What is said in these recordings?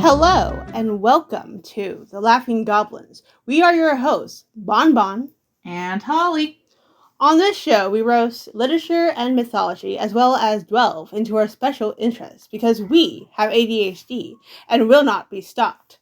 Hello, and welcome to The Laughing Goblins. We are your hosts, Bon Bon and Holly. On this show, we roast literature and mythology, as well as delve into our special interests, because we have ADHD and will not be stopped.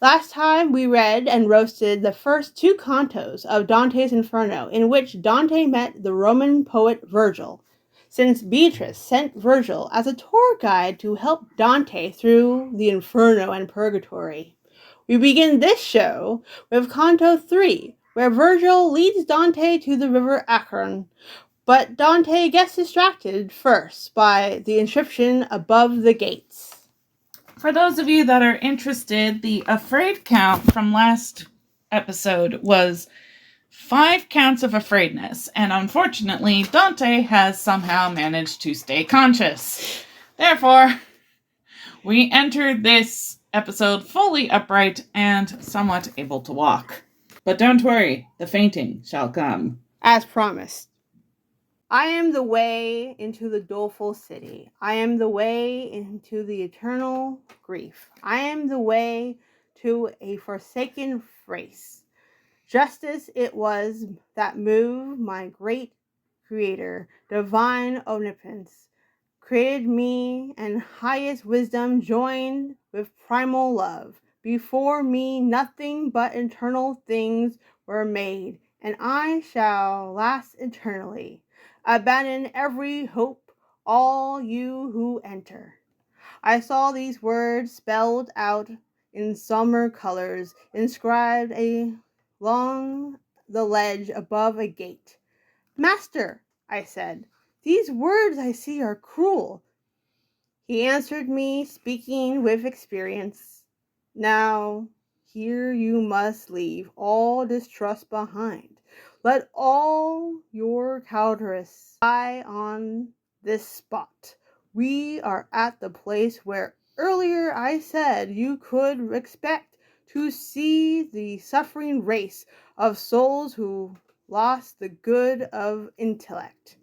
Last time, we read and roasted the first two cantos of Dante's Inferno, in which Dante met the Roman poet Virgil, since Beatrice sent Virgil as a tour guide to help Dante through the Inferno and Purgatory. We begin this show with Canto 3, where Virgil leads Dante to the river Acron, but Dante gets distracted first by the inscription above the gates. For those of you that are interested, the afraid count from last episode was 5 counts of afraidness, and unfortunately, Dante has somehow managed to stay conscious. Therefore, we entered this episode fully upright and somewhat able to walk. But don't worry, the fainting shall come. As promised. I am the way into the doleful city. I am the way into the eternal grief. I am the way to a forsaken race. Justice it was that moved my great Creator, divine omnipotence, created me, and highest wisdom joined with primal love. Before me nothing but eternal things were made, and I shall last eternally. Abandon every hope, all you who enter. I saw these words spelled out in somber colors, inscribed along the ledge above a gate. Master, I said, these words I see are cruel. He answered me, speaking with experience. Now, here you must leave all distrust behind. Let all your cowardice lie on this spot. We are at the place where earlier I said you could expect to see the suffering race of souls who lost the good of intellect.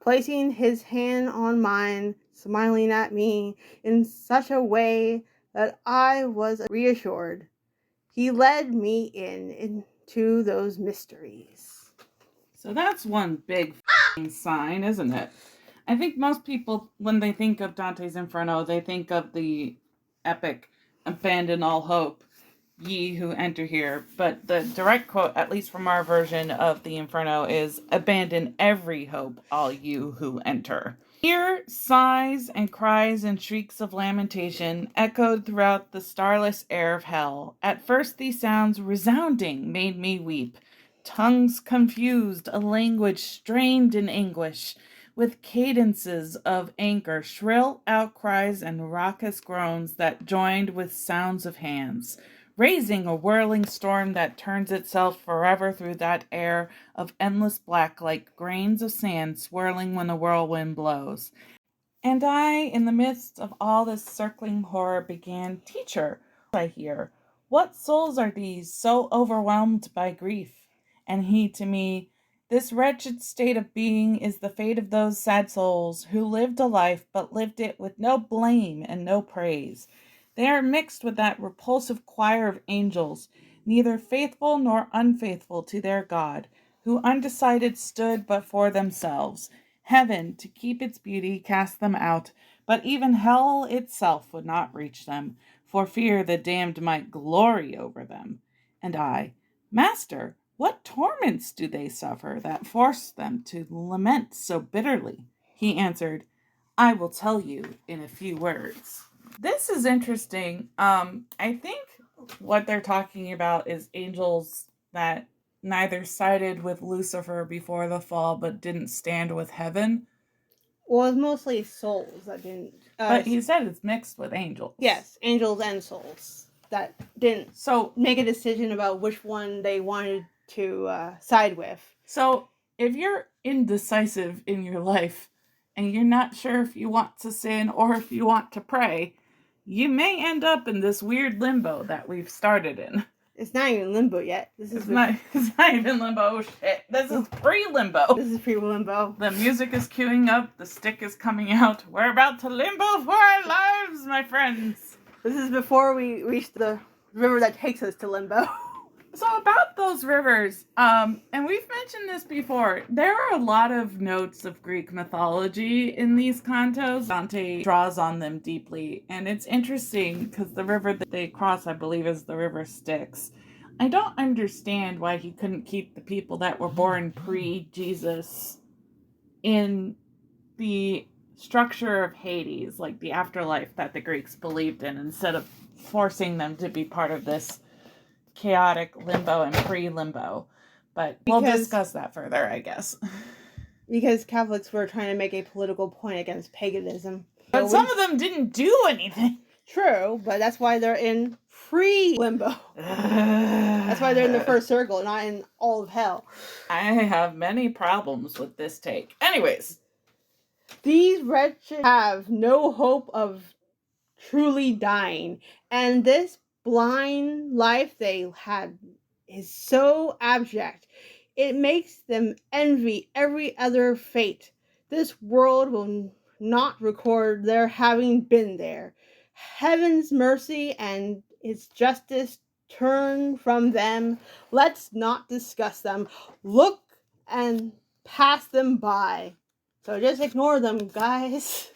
Placing his hand on mine, smiling at me in such a way that I was reassured, he led me into those mysteries. So that's one big sign, isn't it? I think most people, when they think of Dante's Inferno, they think of the epic, abandon all hope, ye who enter here. But the direct quote, at least from our version of the Inferno, is abandon every hope, all you who enter. Here, sighs and cries and shrieks of lamentation echoed throughout the starless air of hell. At first these sounds, resounding, made me weep. Tongues confused, a language strained in anguish, with cadences of anger, shrill outcries and raucous groans that joined with sounds of hands, raising a whirling storm that turns itself forever through that air of endless black like grains of sand swirling when a whirlwind blows. And I, in the midst of all this circling horror, began, Teacher, I hear, what souls are these so overwhelmed by grief? And he to me, this wretched state of being is the fate of those sad souls who lived a life but lived it with no blame and no praise. They are mixed with that repulsive choir of angels, neither faithful nor unfaithful to their God, who undecided stood but for themselves. Heaven, to keep its beauty, cast them out, but even hell itself would not reach them, for fear the damned might glory over them. And I, Master, what torments do they suffer that force them to lament so bitterly? He answered, I will tell you in a few words. This is interesting. I think what they're talking about is angels that neither sided with Lucifer before the fall, but didn't stand with heaven. Well, it's mostly souls that didn't. But he said it's mixed with angels. Yes, angels and souls that didn't make a decision about which one they wanted to side with. So if you're indecisive in your life and you're not sure if you want to sin or if you want to pray, you may end up in this weird limbo that we've started in. It's not even limbo yet. It's not even limbo. Shit. This is pre-limbo. This is pre-limbo. The music is queuing up. The stick is coming out. We're about to limbo for our lives, my friends. This is before we reach the river that takes us to limbo. So about those rivers, and we've mentioned this before, there are a lot of notes of Greek mythology in these cantos. Dante draws on them deeply, and it's interesting because the river that they cross, I believe, is the river Styx. I don't understand why he couldn't keep the people that were born pre-Jesus in the structure of Hades, like the afterlife that the Greeks believed in, instead of forcing them to be part of this chaotic limbo and pre-limbo. But we'll discuss that further, I guess. Because Catholics were trying to make a political point against paganism. But some of them didn't do anything. True, but that's why they're in pre-limbo. That's why they're in the first circle, not in all of hell. I have many problems with this take. Anyways. These wretches have no hope of truly dying, and this blind life they had is so abject. It makes them envy every other fate. This world will not record their having been there. Heaven's mercy and its justice turn from them. Let's not discuss them. Look and pass them by. So just ignore them, guys.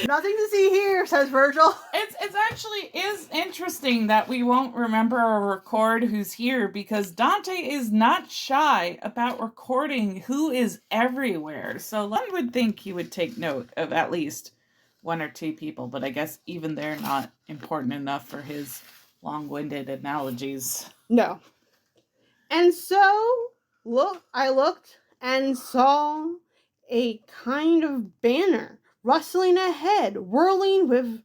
Nothing to see here, says Virgil. It's actually is interesting that we won't remember or record who's here, because Dante is not shy about recording who is everywhere. So one would think he would take note of at least one or two people, but I guess even they're not important enough for his long-winded analogies. No. And so I looked and saw a kind of banner rustling ahead, whirling with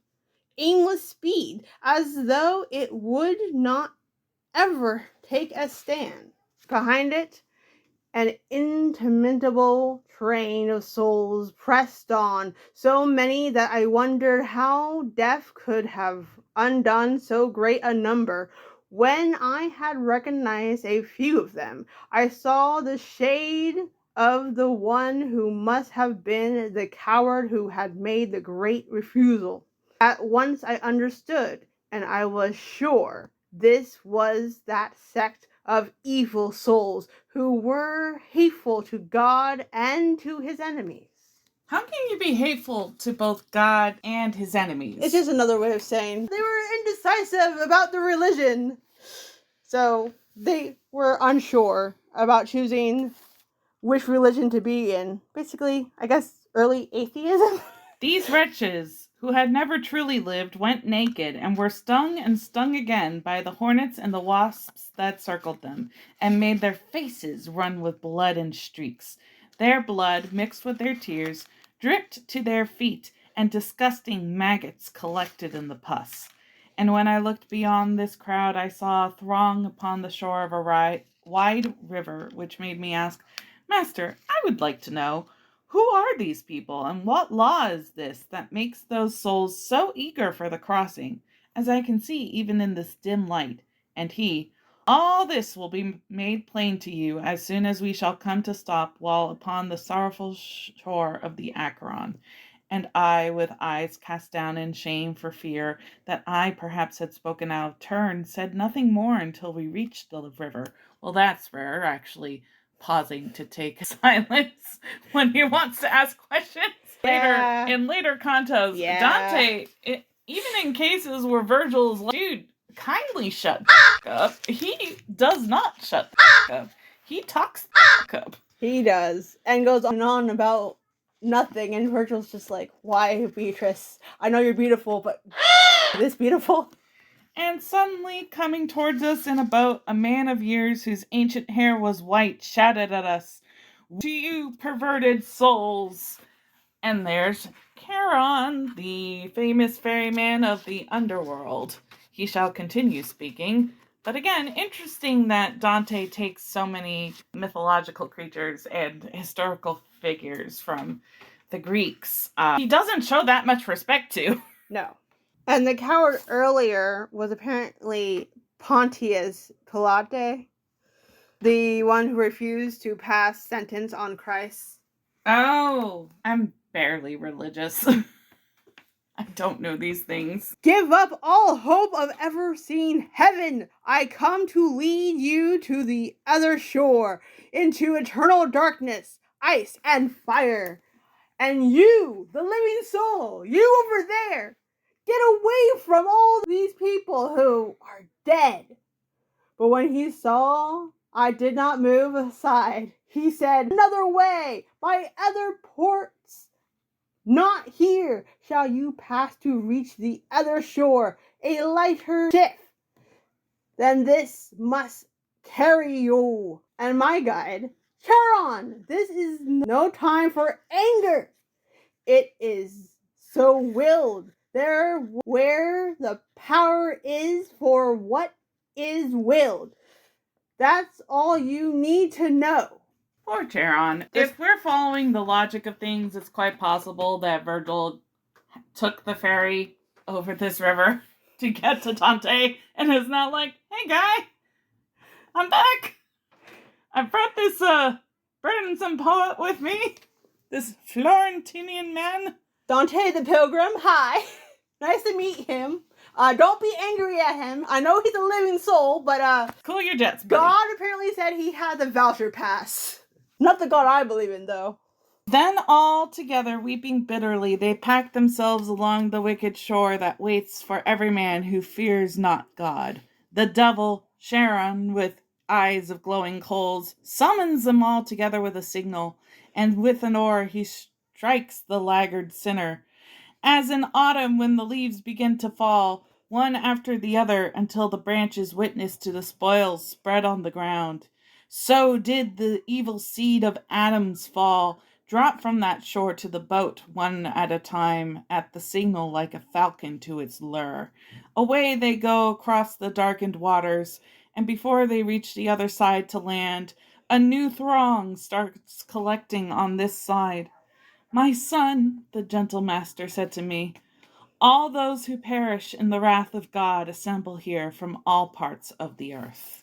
aimless speed, as though it would not ever take a stand. Behind it, an interminable train of souls pressed on, so many that I wondered how death could have undone so great a number. When I had recognized a few of them, I saw the shade of the one who must have been the coward who had made the great refusal. At once I understood, and I was sure this was that sect of evil souls who were hateful to God and to his enemies. How can you be hateful to both God and his enemies? It's just another way of saying they were indecisive about the religion. So they were unsure about choosing which religion to be in. Basically, I guess, early atheism. These wretches, who had never truly lived, went naked and were stung and stung again by the hornets and the wasps that circled them, and made their faces run with blood and streaks. Their blood, mixed with their tears, dripped to their feet, and disgusting maggots collected in the pus. And when I looked beyond this crowd, I saw a throng upon the shore of a wide river, which made me ask, Master, I would like to know, who are these people, and what law is this that makes those souls so eager for the crossing, as I can see even in this dim light? And he, all this will be made plain to you as soon as we shall come to stop while upon the sorrowful shore of the Acheron. And I, with eyes cast down in shame for fear that I perhaps had spoken out of turn, said nothing more until we reached the river. Well, that's rare, actually. Pausing to take silence when he wants to ask questions. Yeah. In later cantos, Dante, even in cases where Virgil's like, dude, kindly shut the up, he does not shut the up. He talks the up. He does. And goes on about nothing. And Virgil's just like, why, Beatrice? I know you're beautiful, but this beautiful? And suddenly, coming towards us in a boat, a man of years whose ancient hair was white shouted at us, "To you, perverted souls!" And there's Charon, the famous ferryman of the underworld. He shall continue speaking. But again, interesting that Dante takes so many mythological creatures and historical figures from the Greeks. He doesn't show that much respect to. No. And the coward earlier was apparently Pontius Pilate, the one who refused to pass sentence on Christ. Oh, I'm barely religious. I don't know these things. Give up all hope of ever seeing heaven. I come to lead you to the other shore, into eternal darkness, ice, and fire. And you, the living soul, you over there, get away from all these people who are dead. But when he saw I did not move aside, he said, another way, by other ports. Not here shall you pass to reach the other shore. A lighter ship than this must carry you. And my guide, Charon, this is no time for anger. It is so willed. There where the power is for what is willed. That's all you need to know. Poor Charon. If we're following the logic of things, it's quite possible that Virgil took the ferry over this river to get to Dante and is now like, hey guy, I'm back. I brought this burdensome poet with me. This Florentinian man. Dante the Pilgrim, hi. Nice to meet him. Don't be angry at him. I know he's a living soul, but cool your jets, buddy. God apparently said he had the voucher pass. Not the God I believe in, though. Then all together, weeping bitterly, they packed themselves along the wicked shore that waits for every man who fears not God. The devil, Charon, with eyes of glowing coals, summons them all together with a signal, and with an oar he strikes the laggard sinner. As in autumn when the leaves begin to fall, one after the other, until the branches witness to the spoils spread on the ground. So did the evil seed of Adam's fall, drop from that shore to the boat, one at a time, at the signal like a falcon to its lure. Away they go across the darkened waters, and before they reach the other side to land, a new throng starts collecting on this side. My son, the gentle master said to me, all those who perish in the wrath of God assemble here from all parts of the earth.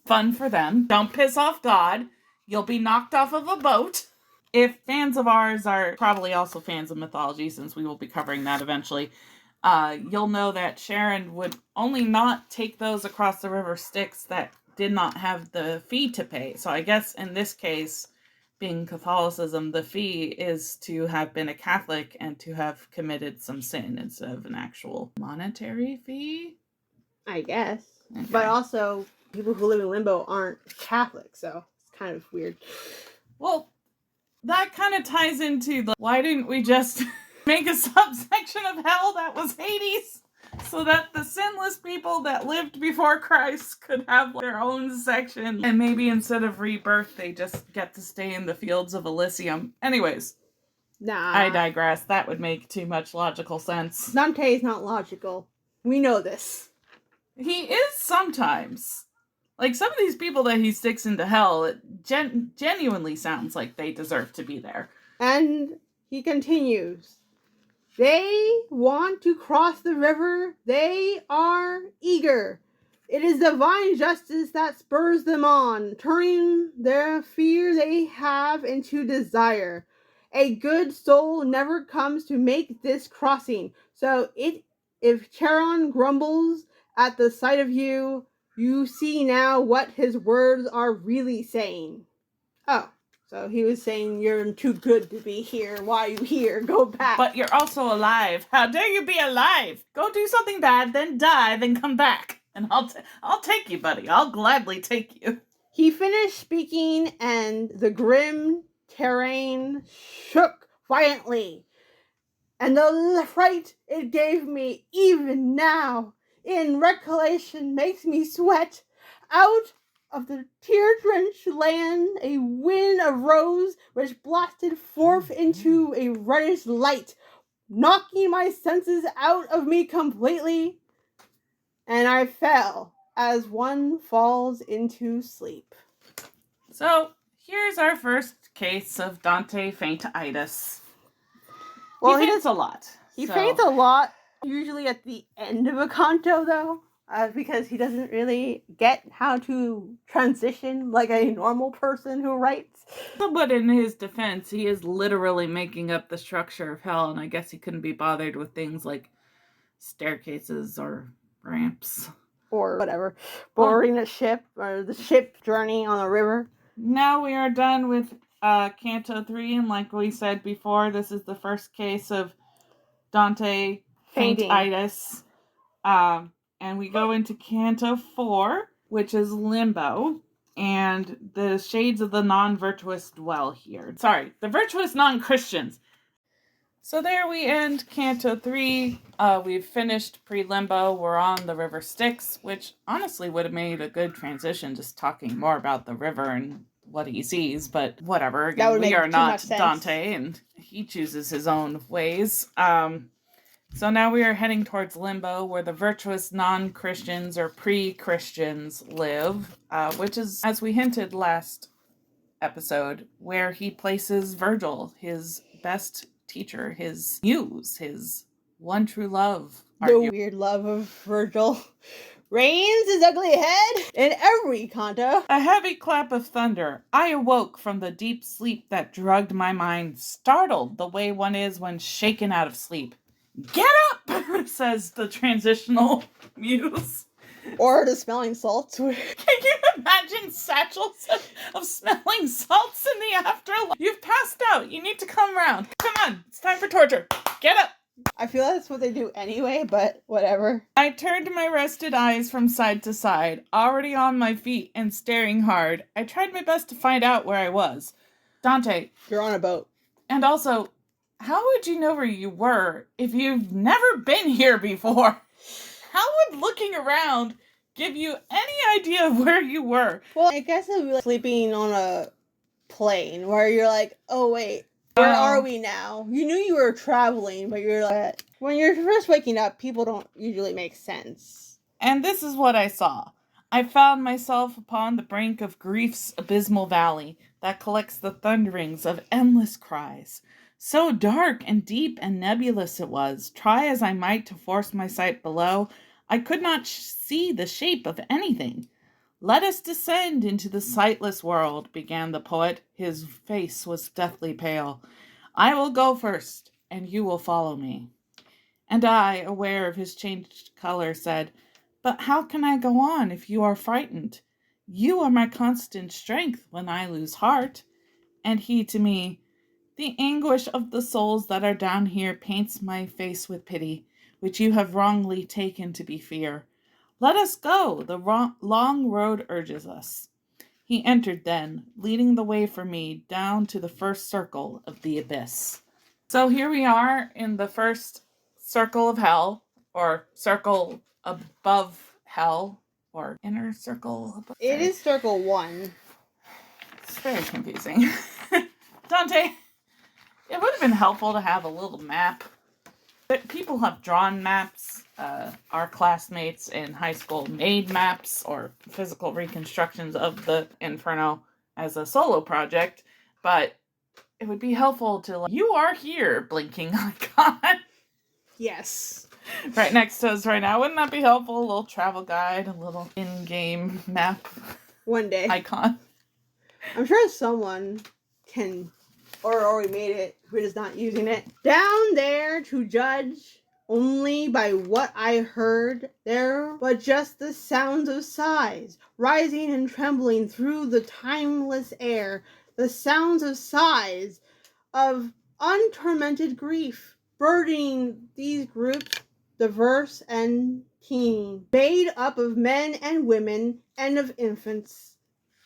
Fun for them. Don't piss off God. You'll be knocked off of a boat. If fans of ours are probably also fans of mythology, since we will be covering that eventually, you'll know that Charon would only not take those across the river Styx that did not have the fee to pay. So I guess in this case, being Catholicism, the fee is to have been a Catholic and to have committed some sin instead of an actual monetary fee. I guess. Okay. But also, people who live in limbo aren't Catholic, so it's kind of weird. Well, that kind of ties into the, why didn't we just make a subsection of hell that was Hades? So that the sinless people that lived before Christ could have their own section. And maybe instead of rebirth, they just get to stay in the fields of Elysium. Anyways. Nah. I digress. That would make too much logical sense. Dante is not logical. We know this. He is sometimes. Like, some of these people that he sticks into hell, it genuinely sounds like they deserve to be there. And he continues. They want to cross the river. They are eager. It is divine justice that spurs them on, turning their fear they have into desire. A good soul never comes to make this crossing. So if Charon grumbles at the sight of you, you see now what his words are really saying. Oh. So he was saying, you're too good to be here. Why are you here? Go back. But you're also alive. How dare you be alive? Go do something bad, then die, then come back. And I'll take you, buddy. I'll gladly take you. He finished speaking, and the grim terrain shook violently. And the fright it gave me, even now, in recollection, makes me sweat. Out of the tear-drenched land, a wind arose which blasted forth into a reddish light, knocking my senses out of me completely, and I fell as one falls into sleep. So, here's our first case of Dante faintitis. Well, he faints a lot. He faints a lot, usually at the end of a canto, though, because he doesn't really get how to transition like a normal person who writes. But in his defense, he is literally making up the structure of hell, and I guess he couldn't be bothered with things like staircases or ramps. Or whatever. Boarding a ship, or the ship journey on a river. Now we are done with Canto 3, and like we said before, this is the first case of Dante faintitis. And we go into Canto 4, which is Limbo, and the shades of the non-virtuous dwell here. Sorry, the virtuous non-Christians. So there we end Canto 3. We've finished pre-Limbo. We're on the River Styx, which honestly would have made a good transition, just talking more about the river and what he sees, but whatever. Again, we are not Dante, and he chooses his own ways. So now we are heading towards Limbo, where the virtuous non-Christians or pre-Christians live, which is, as we hinted last episode, where he places Virgil, his best teacher, his muse, his one true love. The weird love of Virgil reigns his ugly head in every canto. A heavy clap of thunder. I awoke from the deep sleep that drugged my mind, startled the way one is when shaken out of sleep. Get up, says the transitional muse. Or the smelling salts. Can you imagine satchels of smelling salts in the afterlife? You've passed out. You need to come round. Come on, it's time for torture. Get up. I feel that's what they do anyway, but whatever. I turned my rested eyes from side to side, already on my feet and staring hard. I tried my best to find out where I was. Dante. You're on a boat. And also, how would you know where you were if you've never been here before? How would looking around give you any idea of where you were? Well, I guess it would be like sleeping on a plane where you're like, oh wait, where are we now? You knew you were traveling, but you're like, when you're first waking up, people don't usually make sense. And this is what I saw. I found myself upon the brink of grief's abysmal valley that collects the thunderings of endless cries. So dark and deep and nebulous it was. Try as I might to force my sight below, I could not see the shape of anything. Let us descend into the sightless world, began the poet. His face was deathly pale. I will go first, and you will follow me. And I, aware of his changed color, said, but how can I go on if you are frightened? You are my constant strength when I lose heart. And he to me, the anguish of the souls that are down here paints my face with pity, which you have wrongly taken to be fear. Let us go, the long road urges us. He entered then, leading the way for me down to the first circle of the abyss. So here we are in the first circle of hell, or circle above hell, or inner circle above. It is circle 1. It's very confusing. Dante, it would have been helpful to have a little map. But people have drawn maps. Our classmates in high school made maps or physical reconstructions of the Inferno as a solo project. But it would be helpful to, like, you are here, blinking icon. Yes. Right next to us right now. Wouldn't that be helpful? A little travel guide, a little in-game map. One day. Icon. I'm sure someone can, or already made it, who is not using it. Down there to judge only by what I heard there, but just the sounds of sighs, rising and trembling through the timeless air, the sounds of sighs, of untormented grief, burdening these groups, diverse and keen, made up of men and women and of infants.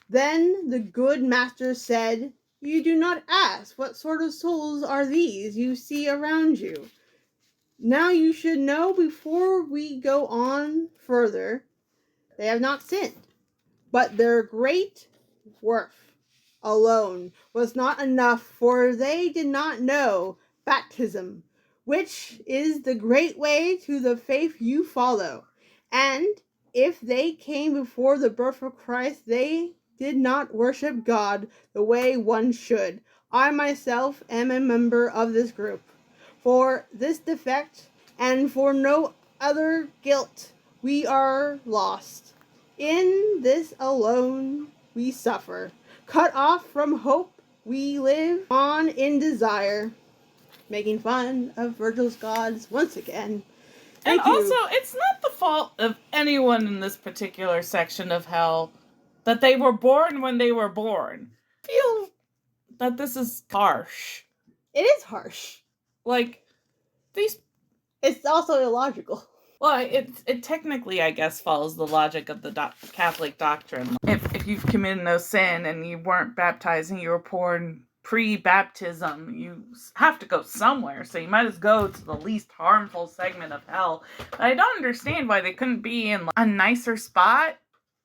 Then the good master said, you do not ask what sort of souls are these you see around you. Now you should know before we go on further, they have not sinned, but their great worth alone was not enough, for they did not know baptism, which is the great way to the faith you follow, and if they came before the birth of Christ, they did not worship God the way one should. I myself am a member of this group. For this defect and for no other guilt, we are lost. In this alone we suffer. Cut off from hope, we live on in desire. Making fun of Virgil's gods once again. And also, it's not the fault of anyone in this particular section of hell that they were born when they were born. I feel that this is harsh. It is harsh. Like, these... It's also illogical. Well, it technically, I guess, follows the logic of the Catholic doctrine. If you've committed no sin and you weren't baptized and you were born pre-baptism, you have to go somewhere, so you might as well go to the least harmful segment of hell. But I don't understand why they couldn't be in a nicer spot.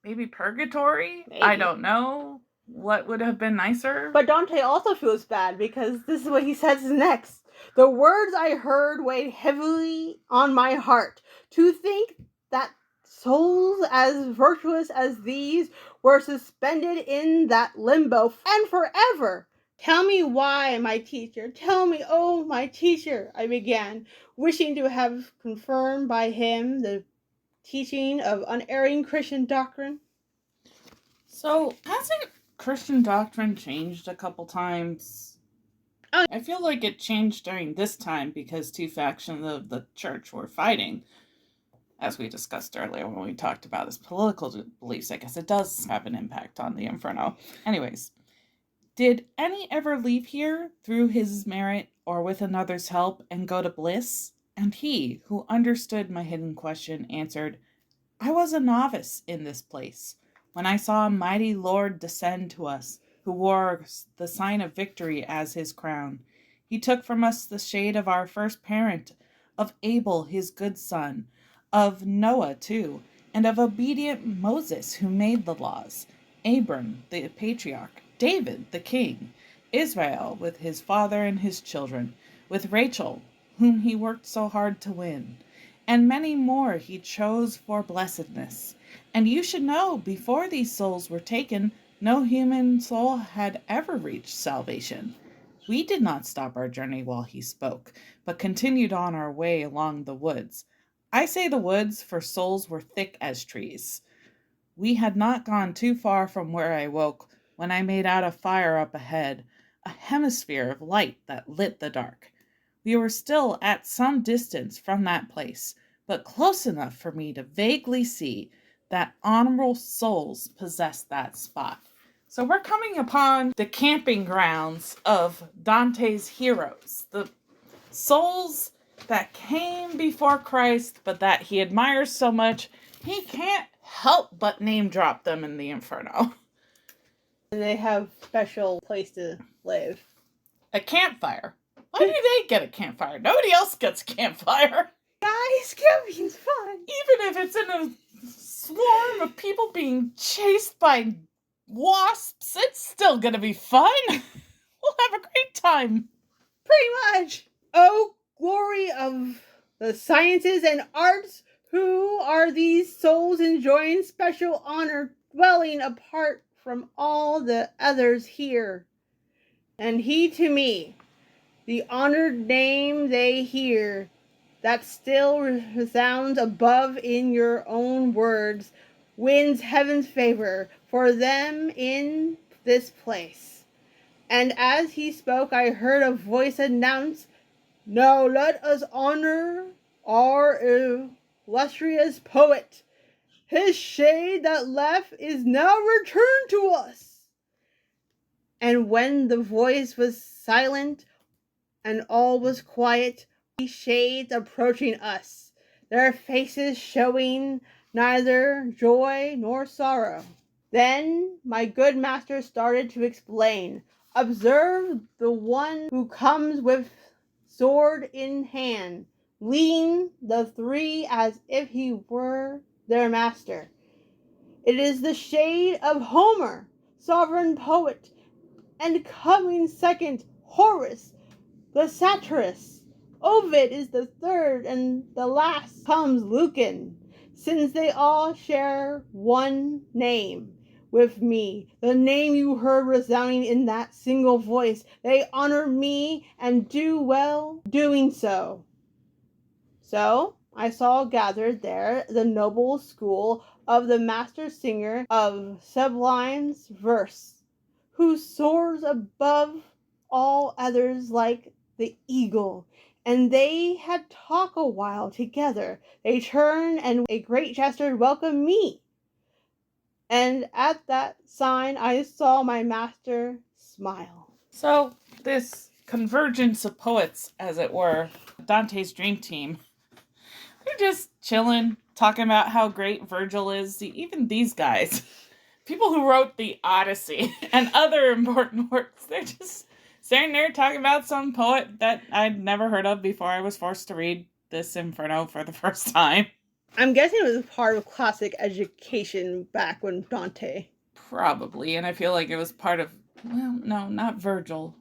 Maybe purgatory? Maybe. I don't know. What would have been nicer? But Dante also feels bad because this is what he says next. The words I heard weighed heavily on my heart. To think that souls as virtuous as these were suspended in that limbo and forever. Tell me why, my teacher. Tell me, oh, my teacher, I began, wishing to have confirmed by him the teaching of unerring Christian doctrine. So, hasn't Christian doctrine changed a couple times? I feel like it changed during this time because two factions of the church were fighting. As we discussed earlier when we talked about his political beliefs, I guess it does have an impact on the Inferno. Anyways, did any ever leave here through his merit or with another's help and go to bliss? And he, who understood my hidden question, answered, I was a novice in this place, when I saw a mighty Lord descend to us, who wore the sign of victory as his crown. He took from us the shade of our first parent, of Abel his good son, of Noah too, and of obedient Moses who made the laws, Abram the patriarch, David the king, Israel with his father and his children, with Rachel, whom he worked so hard to win, and many more he chose for blessedness. And you should know, before these souls were taken, no human soul had ever reached salvation. We did not stop our journey while he spoke, but continued on our way along the woods. I say the woods, for souls were thick as trees. We had not gone too far from where I woke, when I made out a fire up ahead, a hemisphere of light that lit the dark. We were still at some distance from that place, but close enough for me to vaguely see that honorable souls possessed that spot. So we're coming upon the camping grounds of Dante's heroes, the souls that came before Christ, but that he admires so much, he can't help but name drop them in the Inferno. And they have a special place to live. A campfire. Why do they get a campfire? Nobody else gets a campfire. Guys, camping's fun. Even if it's in a swarm of people being chased by wasps, it's still gonna be fun. We'll have a great time. Pretty much. Oh, glory of the sciences and arts, who are these souls enjoying special honor, dwelling apart from all the others here? And he to me, the honored name they hear, that still resounds above in your own words, wins heaven's favor for them in this place. And as he spoke, I heard a voice announce, now let us honor our illustrious poet. His shade that left is now returned to us. And when the voice was silent and all was quiet, we shades approaching us, their faces showing neither joy nor sorrow. Then my good master started to explain. Observe the one who comes with sword in hand, leading the three as if he were their master. It is the shade of Homer, sovereign poet, and coming second, Horace, the satirist. Ovid is the third, and the last comes Lucan, since they all share one name with me, the name you heard resounding in that single voice. They honor me and do well doing so. So I saw gathered there the noble school of the master singer of sublime verse, who soars above all others like the eagle. And they had talked a while together. They turned, and a great jester welcomed me. And at that sign I saw my master smile. So, this convergence of poets, as it were, Dante's dream team, they're just chilling, talking about how great Virgil is. Even these guys, people who wrote the Odyssey and other important works, they're just sitting there talking about some poet that I'd never heard of before I was forced to read this Inferno for the first time. I'm guessing it was part of classic education back when Dante. Probably, and I feel like it was part of, well, no, not Virgil.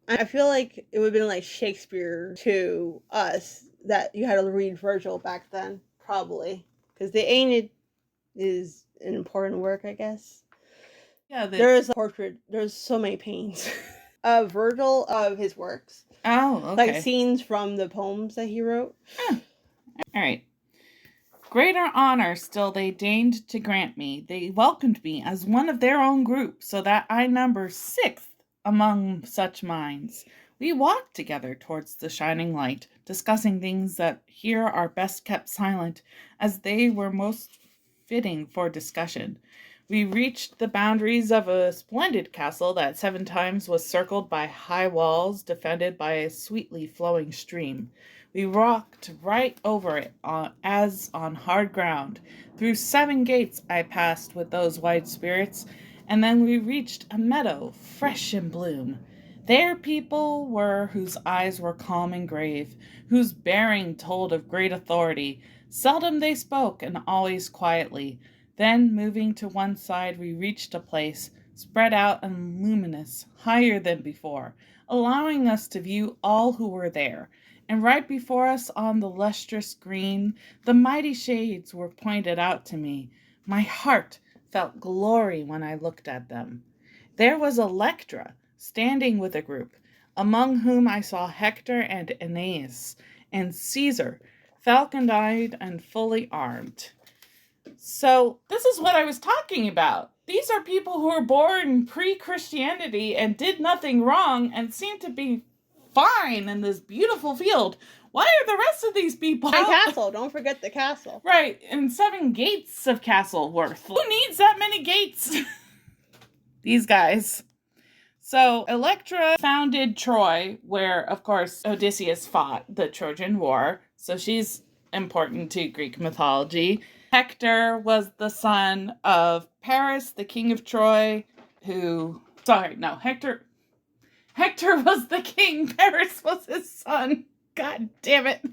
I feel like it would have been like Shakespeare to us that you had to read Virgil back then, probably. Because the Aeneid is an important work, I guess. Yeah, there is a portrait, there's so many paintings of Virgil, of his works. Oh, okay. Like scenes from the poems that he wrote. All right. Greater honor still they deigned to grant me. They welcomed me as one of their own group, so that I number 6th among such minds. We walked together towards the shining light, discussing things that here are best kept silent, as they were most fitting for discussion. We reached the boundaries of a splendid castle that 7 times was circled by high walls, defended by a sweetly flowing stream. We walked right over it as on hard ground. Through 7 gates I passed with those white spirits, and then we reached a meadow, fresh in bloom. There people were whose eyes were calm and grave, whose bearing told of great authority. Seldom they spoke, and always quietly. Then, moving to one side, we reached a place, spread out and luminous, higher than before, allowing us to view all who were there. And right before us on the lustrous green, the mighty shades were pointed out to me. My heart felt glory when I looked at them. There was Electra, standing with a group, among whom I saw Hector and Aeneas, and Caesar, falcon-eyed and fully armed. So, this is what I was talking about. These are people who were born pre-Christianity and did nothing wrong and seem to be fine in this beautiful field. Why are the rest of these people And castle, don't forget the castle. Right, and 7 gates of castle worth. Who needs that many gates? These guys. So Electra founded Troy, where of course Odysseus fought the Trojan War, so she's important to Greek mythology. Hector was the son of Paris, the king of Troy, Hector was the king, Paris was his son. God damn it.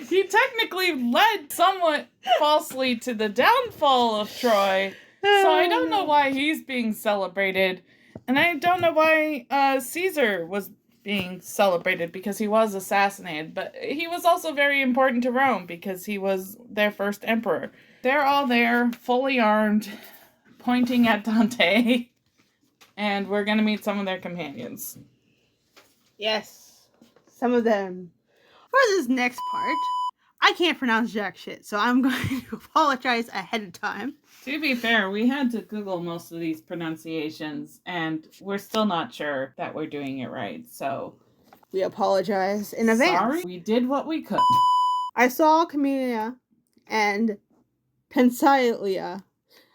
He technically led somewhat falsely to the downfall of Troy, so I don't know why he's being celebrated. And I don't know why Caesar was being celebrated, because he was assassinated. But he was also very important to Rome because he was their first emperor. They're all there, fully armed, pointing at Dante. And we're going to meet some of their companions. Yes, some of them. For this next part, I can't pronounce jack shit, so I'm going to apologize ahead of time. To be fair, we had to Google most of these pronunciations, and we're still not sure that we're doing it right, so... We apologize in advance. Sorry, we did what we could. I saw Camellia and Pensalia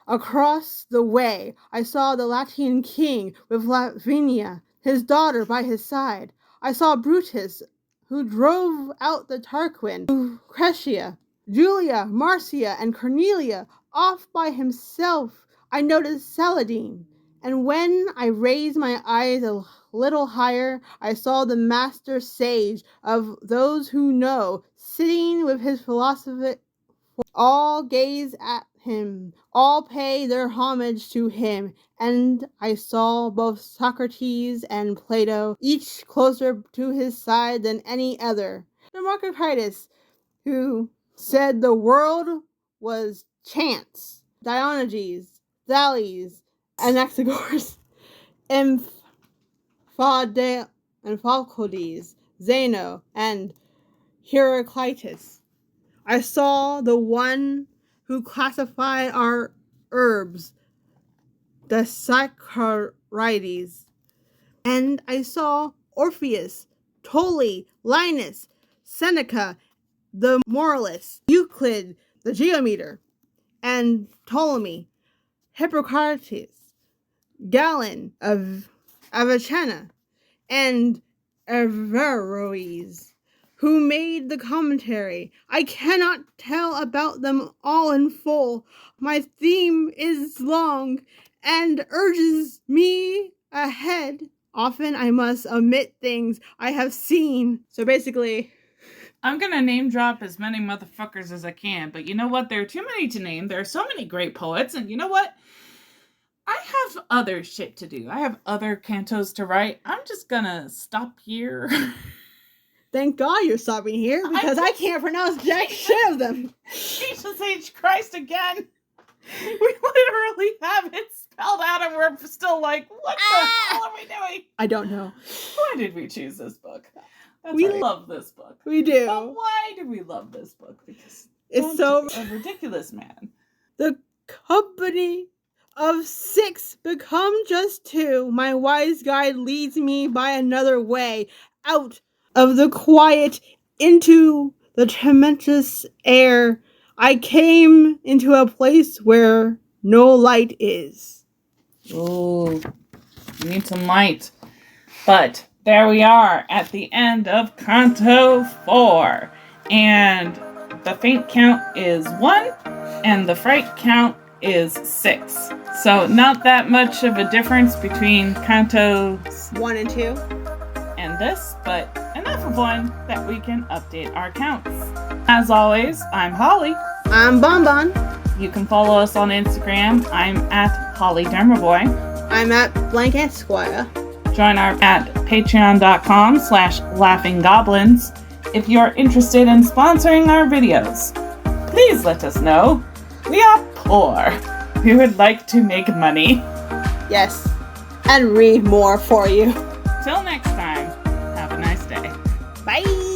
across the way. I saw the Latian king with Lavinia, his daughter, by his side. I saw Brutus, who drove out the Tarquin, Lucretia, Julia, Marcia, and Cornelia off by himself. I noticed Saladin, and when I raised my eyes a little higher, I saw the master sage of those who know, sitting with his philosophy. All gaze at him, all pay their homage to him, and I saw both Socrates and Plato, each closer to his side than any other. Democritus, who said the world was Chance, Diogenes, Thales, Anaxagoras, Falcodes, Zeno, and Heraclitus. I saw the one who classified our herbs, the Saccharides, and I saw Orpheus, Tully, Linus, Seneca, the moralist, Euclid, the geometer, and Ptolemy, Hippocrates, Galen of Avicenna, and Averroes, who made the commentary. I cannot tell about them all in full. My theme is long and urges me ahead. Often I must omit things I have seen. So basically, I'm gonna name drop as many motherfuckers as I can, but you know what? There are too many to name. There are so many great poets, and you know what? I have other shit to do. I have other cantos to write. I'm just gonna stop here. Thank God you're stopping here, because I can't pronounce jack shit of them. Jesus H. Christ again. We literally have it spelled out and we're still like, what the hell are we doing? I don't know. Why did we choose this book? We love this book. We do. But why do we love this book? Because it's so a ridiculous man. The company of 6 become just 2. My wise guide leads me by another way, out of the quiet into the tremendous air. I came into a place where no light is. Ooh, we need some light. But there we are at the end of Canto 4. And the faint count is 1, and the fright count is 6. So not that much of a difference between Cantos 1 and 2. and this, but enough of one that we can update our counts. As always, I'm Holly. I'm Bonbon. You can follow us on Instagram. I'm at HollyDermaboy. I'm at Blank Esquire. Join our at patreon.com/LaughingGoblins if you're interested in sponsoring our videos. Please let us know. We are poor. We would like to make money. Yes, and read more for you. Till next time, have a nice day. Bye.